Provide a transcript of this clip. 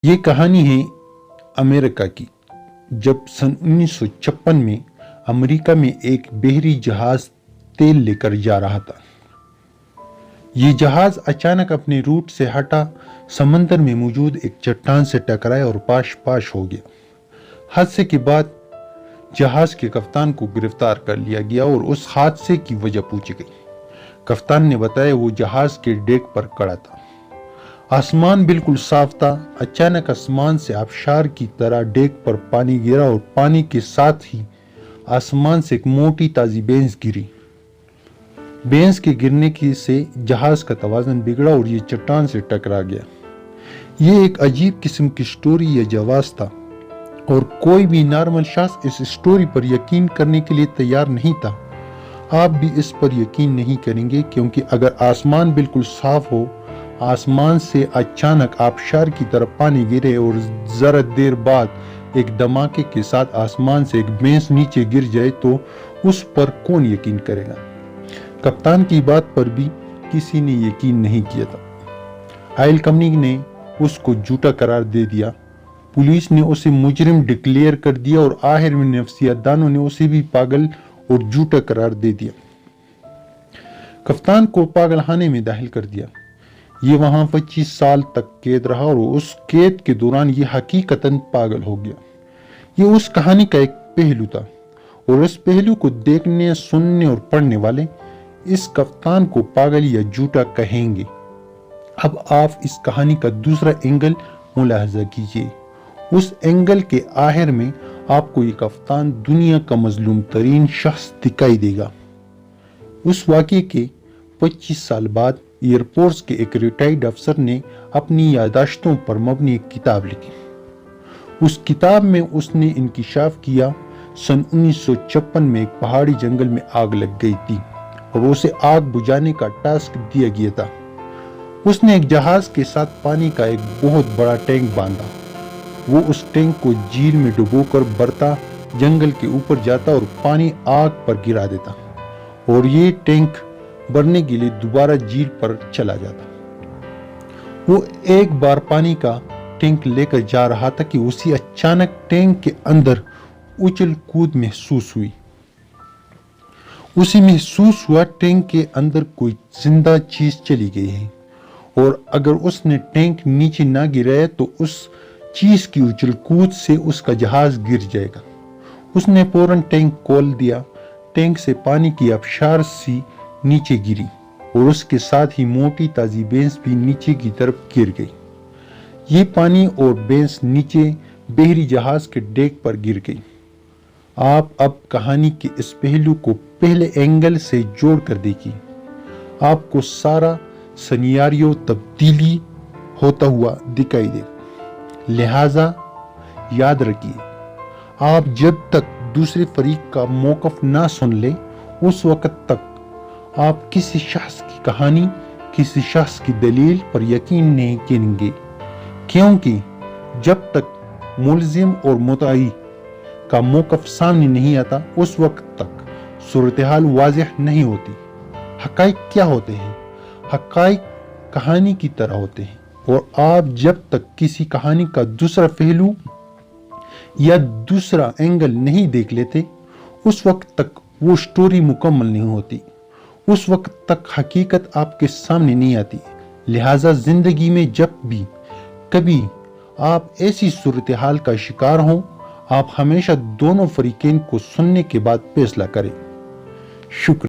یہ کہانی ہے امریکہ کی، جب سن 1956 میں امریکہ میں ایک بحری جہاز تیل لے کر جا رہا تھا۔ یہ جہاز اچانک اپنے روٹ سے ہٹا، سمندر میں موجود ایک چٹان سے ٹکرایا اور پاش ہو گیا۔ حادثے کے بعد جہاز کے کپتان کو گرفتار کر لیا گیا اور اس حادثے کی وجہ پوچھی گئی۔ کپتان نے بتایا وہ جہاز کے ڈیک پر کھڑا تھا، آسمان بالکل صاف تھا۔ اچانک آسمان سے آبشار کی طرح ڈیک پر پانی گرا اور پانی کے ساتھ ہی آسمان سے ایک موٹی تازی بینس گری۔ بینس کے گرنے سے جہاز کا توازن بگڑا اور یہ چٹان سے ٹکرا گیا۔ یہ ایک عجیب قسم کی سٹوری یا جواز تھا اور کوئی بھی نارمل شخص اس سٹوری پر یقین کرنے کے لیے تیار نہیں تھا۔ آپ بھی اس پر یقین نہیں کریں گے، کیونکہ اگر آسمان بالکل صاف ہو، آسمان سے اچانک آبشار کی طرف پانی گرے اور ذرا دیر بعد ایک دھماکے کے ساتھ آسمان سے ایک بینس نیچے گر جائے تو اس پر کون یقین کرے گا؟ کپتان کی بات پر بھی کسی نے یقین نہیں کیا تھا۔ آئل کمپنی نے اس کو جھوٹا قرار دے دیا، پولیس نے اسے مجرم ڈکلیئر کر دیا اور آخر میں نفسیات دانوں نے اسے بھی پاگل اور جھوٹا قرار دے دیا۔ کپتان کو پاگل خانے میں داخل کر دیا۔ یہ وہاں 25 سال تک قید رہا اور اس قید کے دوران یہ حقیقتاً پاگل ہو گیا۔ یہ اس کہانی کا ایک پہلو تھا اور اس پہلو کو دیکھنے، سننے اور پڑھنے والے اس کپتان کو پاگل یا جھوٹا کہیں گے۔ اب آپ اس کہانی کا دوسرا اینگل ملاحظہ کیجئے۔ اس اینگل کے آخر میں آپ کو یہ کپتان دنیا کا مظلوم ترین شخص دکھائی دے گا۔ اس واقعے کے 25 سال بعد ایئر فورس کے ایک ریٹائرڈ افسر نے اپنی یادداشتوں پر مبنی ایک کتاب لکھی۔ اس کتاب میں اس نے انکشاف کیا سن 1956 میں ایک پہاڑی جنگل میں آگ لگ گئی تھی اور اسے آگ بجھانے کا ٹاسک دیا گیا تھا۔ اس نے ایک جہاز کے ساتھ پانی کا ایک بہت بڑا ٹینک باندھا۔ وہ اس ٹینک کو جھیل میں ڈبو کر بھرتا، جنگل کے اوپر جاتا اور پانی آگ پر گرا دیتا اور یہ ٹینک بھرنے کے لیے دوبارہ جھیل پر چلا جاتا۔ وہ ایک بار پانی کا ٹینک لے کر جا رہا تھا کہ اسے اچانک ٹینک کے اندر اچھل کود محسوس ہوئی۔ اسے محسوس ہوا ٹینک کے اندر کوئی زندہ چیز چلی گئی ہے اور اگر اس نے ٹینک نیچے نہ گرایا تو اس چیز کی اچھل کود سے اس کا جہاز گر جائے گا۔ اس نے فوراً ٹینک کھول دیا۔ ٹینک سے پانی کی آبشار سی نیچے گری اور اس کے ساتھ ہی موٹی تازی بینس بھی نیچے کی طرف گر گئی۔ یہ پانی اور بینس نیچے بحری جہاز کے ڈیک پر گر گئی۔ آپ اب کہانی کے اس پہلو کو پہلے اینگل سے جوڑ کر دیکھیے۔ آپ کو سارا سیناریو تبدیلی ہوتا ہوا دکھائی دے گا۔ لہٰذا یاد رکھیے، آپ جب تک دوسرے فریق کا موقف نہ سن لیں، اس وقت تک آپ کسی شخص کی کہانی، کسی شخص کی دلیل پر یقین نہیں کریں گے، کیونکہ جب تک ملزم اور مدعی کا موقف سامنے نہیں آتا، اس وقت تک صورتحال واضح نہیں ہوتی۔ حقائق کیا ہوتے ہیں؟ حقائق کہانی کی طرح ہوتے ہیں اور آپ جب تک کسی کہانی کا دوسرا پہلو یا دوسرا اینگل نہیں دیکھ لیتے، اس وقت تک وہ سٹوری مکمل نہیں ہوتی، اس وقت تک حقیقت آپ کے سامنے نہیں آتی۔ لہٰذا زندگی میں جب بھی کبھی آپ ایسی صورتحال کا شکار ہوں، آپ ہمیشہ دونوں فریقین کو سننے کے بعد فیصلہ کریں۔ شکریہ۔